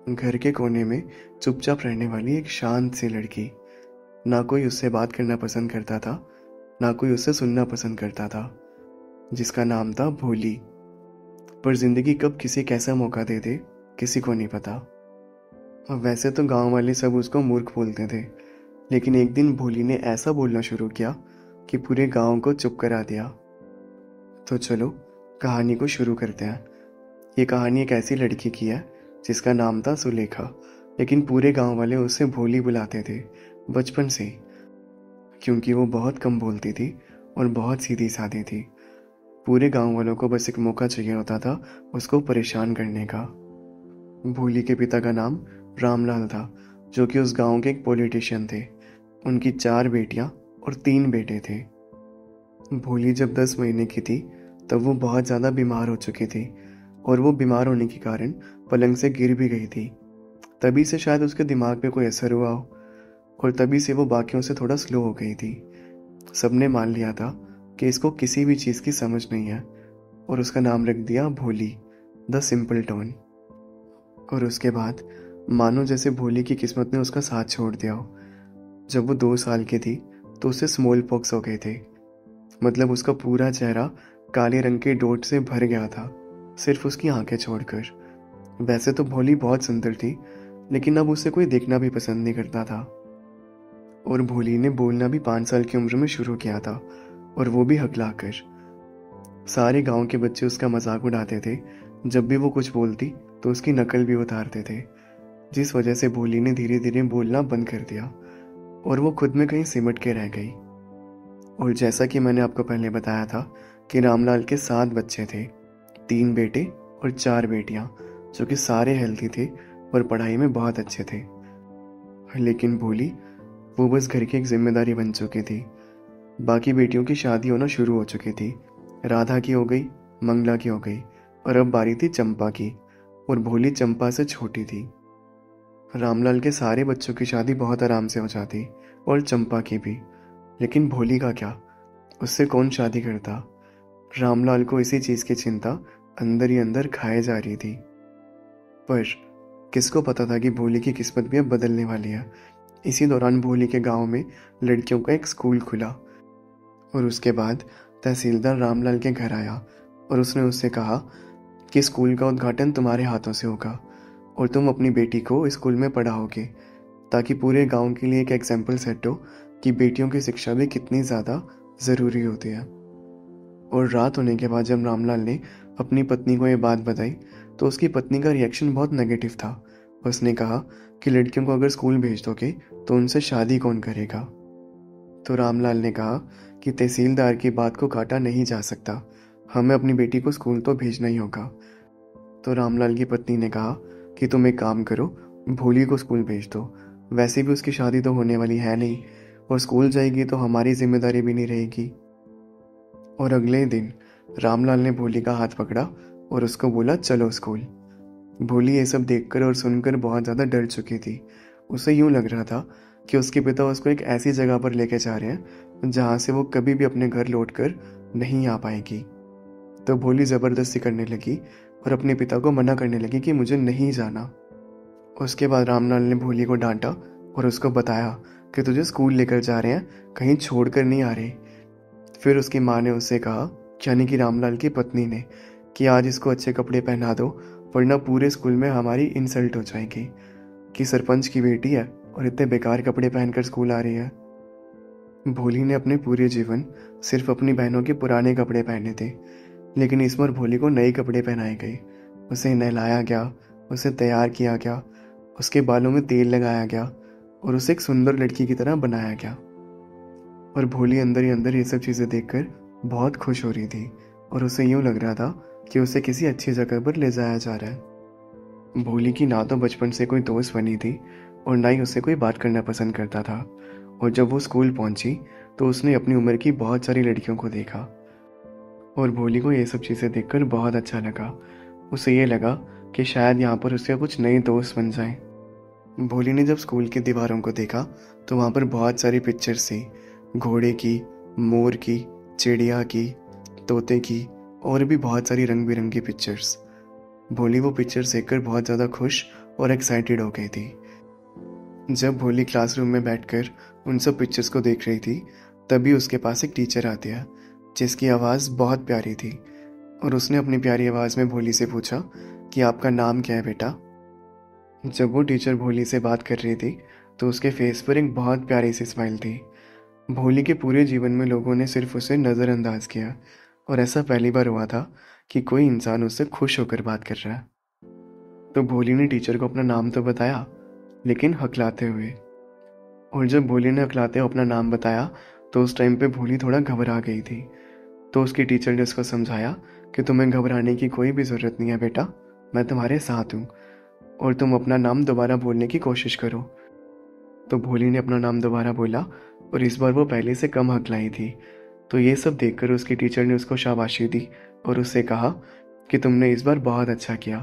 घर के कोने में चुपचाप रहने वाली एक शांत सी लड़की। ना कोई उससे बात करना पसंद करता था, ना कोई उससे सुनना पसंद करता था। जिसका नाम था भोली। पर जिंदगी कब किसे कैसा मौका दे दे, किसी को नहीं पता। अब वैसे तो गांव वाले सब उसको मूर्ख बोलते थे, लेकिन एक दिन भोली ने ऐसा बोलना शुरू किया कि पूरे गांव को चुप करा दिया। तो चलो कहानी को शुरू करते हैं। ये कहानी एक ऐसी लड़की की है जिसका नाम था सुलेखा, लेकिन पूरे गांव वाले उसे भोली बुलाते थे बचपन से ही, क्योंकि वो बहुत कम बोलती थी और बहुत सीधी सादी थी। पूरे गांव वालों को बस एक मौका चाहिए होता था उसको परेशान करने का। भोली के पिता का नाम रामलाल था, जो कि उस गांव के एक पॉलिटिशियन थे। उनकी 4 बेटियां और 3 बेटे थे। भोली जब 10 महीने की थी तब वो बहुत ज़्यादा बीमार हो चुकी थी, और वो बीमार होने के कारण पलंग से गिर भी गई थी। तभी से शायद उसके दिमाग पे कोई असर हुआ हो, और तभी से वो बाकियों से थोड़ा स्लो हो गई थी। सबने मान लिया था कि इसको किसी भी चीज़ की समझ नहीं है, और उसका नाम रख दिया भोली, द सिंपल टोन। और उसके बाद मानो जैसे भोली की किस्मत ने उसका साथ छोड़ दिया हो। जब वो 2 साल की थी तो उसे स्मॉल पॉक्स हो गए थे। मतलब उसका पूरा चेहरा काले रंग के डॉट से भर गया था, सिर्फ उसकी आंखें छोड़कर। वैसे तो भोली बहुत सुंदर थी, लेकिन अब उसे कोई देखना भी पसंद नहीं करता था। और भोली ने बोलना भी 5 साल की उम्र में शुरू किया था, और वो भी हकलाकर। सारे गांव के बच्चे उसका मजाक उड़ाते थे। जब भी वो कुछ बोलती तो उसकी नकल भी उतारते थे, जिस वजह से भोली ने धीरे धीरे बोलना बंद कर दिया, और वो खुद में कहीं सिमट के रह गई। और जैसा कि मैंने आपको पहले बताया था कि रामलाल के 7 बच्चे थे, 3 बेटे और 4 बेटियां, जो कि सारे हेल्थी थे और पढ़ाई में बहुत अच्छे थे। लेकिन भोली, वो बस घर की एक जिम्मेदारी बन चुकी थी। बाकी बेटियों की शादी होना शुरू हो चुकी थी। राधा की हो गई, मंगला की हो गई, और अब बारी थी चंपा की, और भोली चंपा से छोटी थी। रामलाल के सारे बच्चों की शादी बहुत आराम से हो जाती, और चंपा की भी। लेकिन भोली का क्या, उससे कौन शादी करता? रामलाल को इसी चीज की चिंता अंदर ही अंदर खाए जा रही थी। पर किसको पता था कि भोली की किस्मत भी अब बदलने वाली है। इसी दौरान भोली के गांव में लड़कियों का एक स्कूल खुला, और उसके बाद तहसीलदार रामलाल के घर आया, और उसने उससे कहा कि स्कूल का उद्घाटन तुम्हारे हाथों से होगा, और तुम अपनी बेटी को स्कूल में पढ़ाओगे, ताकि पूरे गांव के लिए एक एग्जाम्पल सेट हो कि बेटियों की शिक्षा भी कितनी ज़्यादा ज़रूरी होती है। और रात होने के बाद जब रामलाल ने अपनी पत्नी को ये बात बताई, तो उसकी पत्नी का रिएक्शन बहुत नेगेटिव था। उसने कहा कि लड़कियों को अगर स्कूल भेज दोगे तो उनसे शादी कौन करेगा? तो रामलाल ने कहा कि तहसीलदार की बात को काटा नहीं जा सकता, हमें अपनी बेटी को स्कूल तो भेजना ही होगा। तो रामलाल की पत्नी ने कहा कि तुम एक काम करो, भोली को स्कूल भेज दो। वैसे भी उसकी शादी तो होने वाली है नहीं, और स्कूल जाएगी तो हमारी जिम्मेदारी भी नहीं रहेगी। और अगले दिन रामलाल ने भोली का हाथ पकड़ा और उसको बोला, चलो स्कूल। भोली ये सब देखकर और सुनकर बहुत ज़्यादा डर चुकी थी। उसे यूं लग रहा था कि उसके पिता उसको एक ऐसी जगह पर लेके जा रहे हैं जहाँ से वो कभी भी अपने घर लौटकर नहीं आ पाएगी। तो भोली ज़बरदस्ती करने लगी और अपने पिता को मना करने लगी कि मुझे नहीं जाना। उसके बाद रामलाल ने भोली को डांटा और उसको बताया कि तुझे स्कूल लेकर जा रहे हैं, कहीं छोड़ कर नहीं आ रहे। फिर उसकी माँ ने उससे कहा, यानी कि रामलाल की पत्नी ने, कि आज इसको अच्छे कपड़े पहना दो, वरना पूरे स्कूल में हमारी इंसल्ट हो जाएगी कि सरपंच की बेटी है और इतने बेकार कपड़े पहनकर स्कूल आ रही है। भोली ने अपने पूरे जीवन सिर्फ अपनी बहनों के पुराने कपड़े पहने थे, लेकिन इस बार भोली को नए कपड़े पहनाए गए। उसे नहलाया गया, उसे तैयार किया गया, उसके बालों में तेल लगाया गया, और उसे एक सुंदर लड़की की तरह बनाया गया। और भोली अंदर ही अंदर ये सब चीज़ें देखकर बहुत खुश हो रही थी, और उसे यूं लग रहा था कि उसे किसी अच्छी जगह पर ले जाया जा रहा है। भोली की ना तो बचपन से कोई दोस्त बनी थी, और ना ही उसे कोई बात करना पसंद करता था। और जब वो स्कूल पहुंची तो उसने अपनी उम्र की बहुत सारी लड़कियों को देखा, और भोली को ये सब चीज़ें देखकर बहुत अच्छा लगा। उसे ये लगा कि शायद यहाँ पर उसके कुछ नए दोस्त बन जाएं। भोली ने जब स्कूल की दीवारों को देखा तो वहाँ पर बहुत सारी पिक्चर्स थी, घोड़े की, मोर की, चिड़िया की, तोते की, और भी बहुत सारी रंग बिरंगी पिक्चर्स। भोली वो पिक्चर्स देखकर बहुत ज़्यादा खुश और एक्साइटेड हो गई थी। जब भोली क्लासरूम में बैठकर उन सब पिक्चर्स को देख रही थी, तभी उसके पास एक टीचर आती है जिसकी आवाज़ बहुत प्यारी थी, और उसने अपनी प्यारी आवाज़ में भोली से पूछा कि आपका नाम क्या है बेटा। जब वो टीचर भोली से बात कर रही थी तो उसके फेस पर एक बहुत प्यारी सी स्माइल थी। भोली के पूरे जीवन में लोगों ने सिर्फ उसे नज़रअंदाज किया, और ऐसा पहली बार हुआ था कि कोई इंसान उससे खुश होकर बात कर रहा है। तो भोली ने टीचर को अपना नाम तो बताया, लेकिन हकलाते हुए। और जब भोली ने हकलाते हुए अपना नाम बताया तो उस टाइम पे भोली थोड़ा घबरा गई थी। तो उसकी टीचर ने उसको समझाया कि तुम्हें घबराने की कोई भी ज़रूरत नहीं है बेटा, मैं तुम्हारे साथ हूँ, और तुम अपना नाम दोबारा बोलने की कोशिश करो। तो भोली ने अपना नाम दोबारा बोला, और इस बार वो पहले से कम हकलाई थी। तो ये सब देखकर उसकी टीचर ने उसको शाबाशी दी और उससे कहा कि तुमने इस बार बहुत अच्छा किया,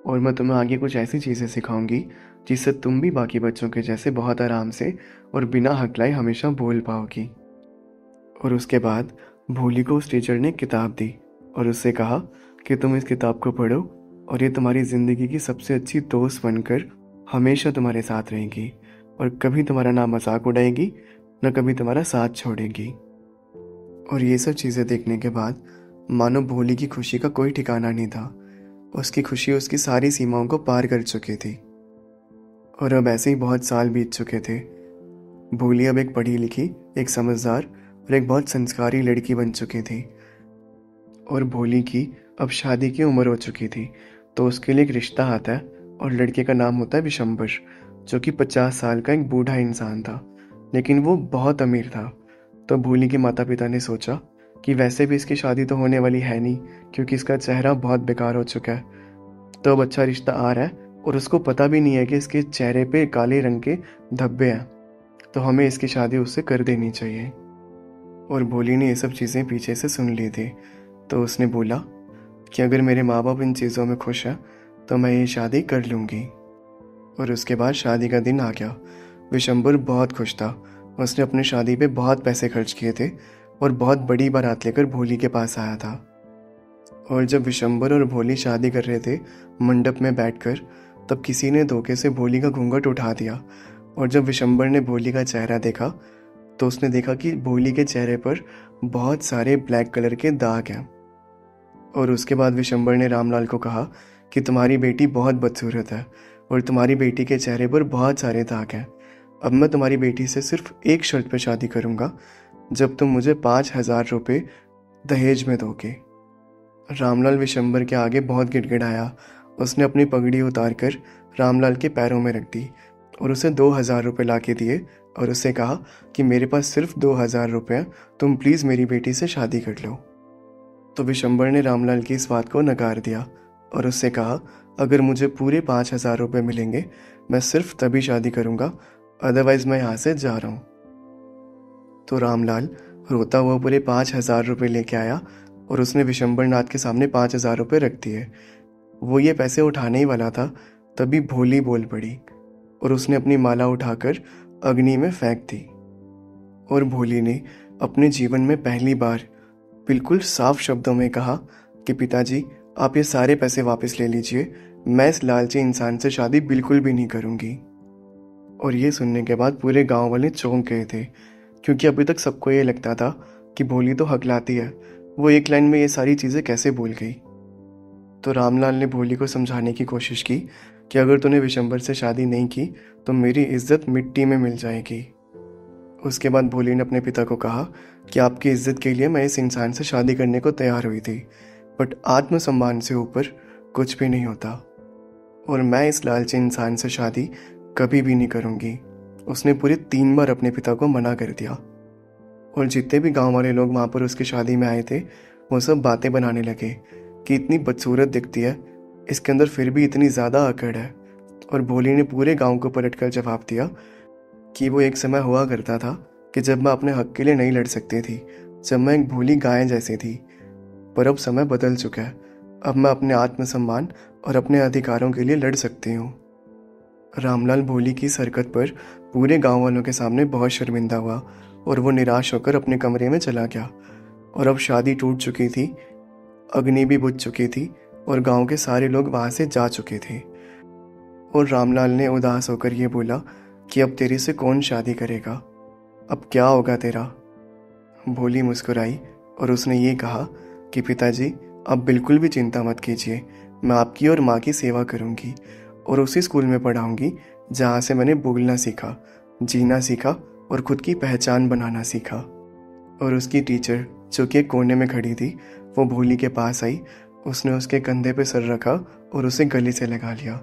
और मैं तुम्हें आगे कुछ ऐसी चीज़ें सिखाऊंगी जिससे तुम भी बाकी बच्चों के जैसे बहुत आराम से और बिना हकलाए हमेशा बोल पाओगी। और उसके बाद भोली को उस टीचर ने किताब दी और उससे कहा कि तुम इस किताब को पढ़ो, और ये तुम्हारी ज़िंदगी की सबसे अच्छी दोस्त बनकर हमेशा तुम्हारे साथ रहेगी, और कभी तुम्हारा ना मजाक उड़ाएगी न कभी तुम्हारा साथ छोड़ेगी। और ये सब चीज़ें देखने के बाद मानो भोली की खुशी का कोई ठिकाना नहीं था। उसकी खुशी उसकी सारी सीमाओं को पार कर चुकी थी। और अब ऐसे ही बहुत साल बीत चुके थे। भोली अब एक पढ़ी लिखी, एक समझदार और एक बहुत संस्कारी लड़की बन चुकी थी। और भोली की अब शादी की उम्र हो चुकी थी, तो उसके लिए एक रिश्ता आता है, और लड़के का नाम होता है विशंबर, जो कि 50 साल का एक बूढ़ा इंसान था, लेकिन वो बहुत अमीर था। तो भोली के माता पिता ने सोचा कि वैसे भी इसकी शादी तो होने वाली है नहीं, क्योंकि इसका चेहरा बहुत बेकार हो चुका है। तो अब अच्छा रिश्ता आ रहा है, और उसको पता भी नहीं है कि इसके चेहरे पे काले रंग के धब्बे हैं, तो हमें इसकी शादी उससे कर देनी चाहिए। और भोली ने ये सब चीज़ें पीछे से सुन ली थी, तो उसने बोला कि अगर मेरे माँ बाप इन चीज़ों में खुश हैं तो मैं ये शादी कर लूँगी। और उसके बाद शादी का दिन आ गया। विशंबर बहुत खुश था। उसने अपनी शादी पे बहुत पैसे खर्च किए थे और बहुत बड़ी बारात लेकर भोली के पास आया था। और जब विशंबर और भोली शादी कर रहे थे मंडप में बैठकर, तब किसी ने धोखे से भोली का घूंघट उठा दिया। और जब विशंबर ने भोली का चेहरा देखा तो उसने देखा कि भोली के चेहरे पर बहुत सारे ब्लैक कलर के दाग हैं। और उसके बाद विशंबर ने रामलाल को कहा कि तुम्हारी बेटी बहुत बदसूरत है और तुम्हारी बेटी के चेहरे पर बहुत सारे दाग हैं। अब मैं तुम्हारी बेटी से सिर्फ एक शर्त पर शादी करूंगा, जब तुम मुझे 5,000 रुपये दहेज में दोगे। रामलाल विशंबर के आगे बहुत गिड़गिड़ाया। उसने अपनी पगड़ी उतारकर रामलाल के पैरों में रख दी और उसे 2,000 रुपये ला के दिए, और उससे कहा कि मेरे पास सिर्फ 2,000 रुपये हैं, तुम प्लीज़ मेरी बेटी से शादी कर लो। तो विशंबर ने रामलाल की इस बात को नकार दिया और उससे कहा, अगर मुझे पूरे 5,000 रुपये मिलेंगे मैं सिर्फ तभी शादी करूंगा, अदरवाइज मैं यहाँ से जा रहा हूँ। तो रामलाल रोता हुआ पूरे 5,000 रुपये लेके आया और उसने विशंबर नाथ के सामने 5,000 रुपये रख दिए। वो ये पैसे उठाने ही वाला था, तभी भोली बोल पड़ी और उसने अपनी माला उठाकर अग्नि में फेंक दी। और भोली ने अपने जीवन में पहली बार बिल्कुल साफ शब्दों में कहा कि पिताजी, आप ये सारे पैसे वापस ले लीजिए, मैं इस लालची इंसान से शादी बिल्कुल भी नहीं करूंगी। और ये सुनने के बाद पूरे गांव वाले चौंक गए थे, क्योंकि अभी तक सबको ये लगता था कि भोली तो हकलाती है, वो एक लाइन में ये सारी चीज़ें कैसे भूल गई। तो रामलाल ने भोली को समझाने की कोशिश की कि अगर तूने विशंबर से शादी नहीं की तो मेरी इज्जत मिट्टी में मिल जाएगी। उसके बाद भोली ने अपने पिता को कहा कि आपकी इज्जत के लिए मैं इस इंसान से शादी करने को तैयार हुई थी, बट आत्मसम्मान से ऊपर कुछ भी नहीं होता, और मैं इस लालची इंसान से शादी कभी भी नहीं करूँगी। उसने पूरे 3 बार अपने पिता को मना कर दिया। और जितने भी गांव वाले लोग वहाँ पर उसकी शादी में आए थे, वो सब बातें बनाने लगे कि इतनी बदसूरत दिखती है, इसके अंदर फिर भी इतनी ज़्यादा अकड़ है। और भोली ने पूरे गांव को पलटकर जवाब दिया कि वो एक समय हुआ करता था कि जब मैं अपने हक के लिए नहीं लड़ सकती थी, जब मैं एक भोली गाय जैसी थी, पर अब समय बदल चुका है। अब मैं अपने आत्मसम्मान और अपने अधिकारों के लिए लड़ सकती हूँ। रामलाल भोली की इस हरकत पर पूरे गांव वालों के सामने बहुत शर्मिंदा हुआ और वो निराश होकर अपने कमरे में चला गया। और अब शादी टूट चुकी थी, अग्नि भी बुझ चुकी थी और गांव के सारे लोग वहां से जा चुके थे। और रामलाल ने उदास होकर ये बोला कि अब तेरे से कौन शादी करेगा, अब क्या होगा तेरा। भोली मुस्कुराई और उसने ये कहा कि पिताजी, अब बिल्कुल भी चिंता मत कीजिए, मैं आपकी और माँ की सेवा करूँगी और उसी स्कूल में पढ़ाऊँगी जहाँ से मैंने बोलना सीखा, जीना सीखा और खुद की पहचान बनाना सीखा। और उसकी टीचर, जो कि एक कोने में खड़ी थी, वो भोली के पास आई। उसने उसके कंधे पे सर रखा और उसे गले से लगा लिया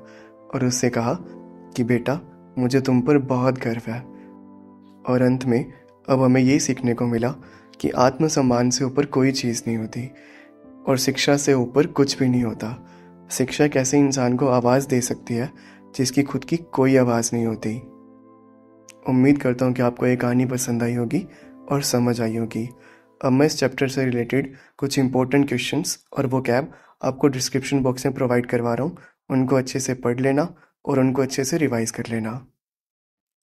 और उससे कहा कि बेटा, मुझे तुम पर बहुत गर्व है। और अंत में अब हमें ये सीखने को मिला कि आत्मसम्मान से ऊपर कोई चीज़ नहीं होती और शिक्षा से ऊपर कुछ भी नहीं होता। शिक्षा एक ऐसे इंसान को आवाज़ दे सकती है जिसकी खुद की कोई आवाज़ नहीं होती। उम्मीद करता हूँ कि आपको ये कहानी पसंद आई होगी और समझ आई होगी। अब मैं इस चैप्टर से रिलेटेड कुछ इंपॉर्टेंट क्वेश्चंस और वोकैब आपको डिस्क्रिप्शन बॉक्स में प्रोवाइड करवा रहा हूँ। उनको अच्छे से पढ़ लेना और उनको अच्छे से रिवाइज कर लेना।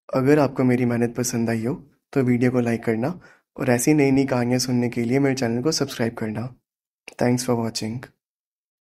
अगर आपको मेरी मेहनत पसंद आई हो तो वीडियो को लाइक करना और ऐसी नई नई कहानियाँ सुनने के लिए मेरे चैनल को सब्सक्राइब करना। Thanks for watching.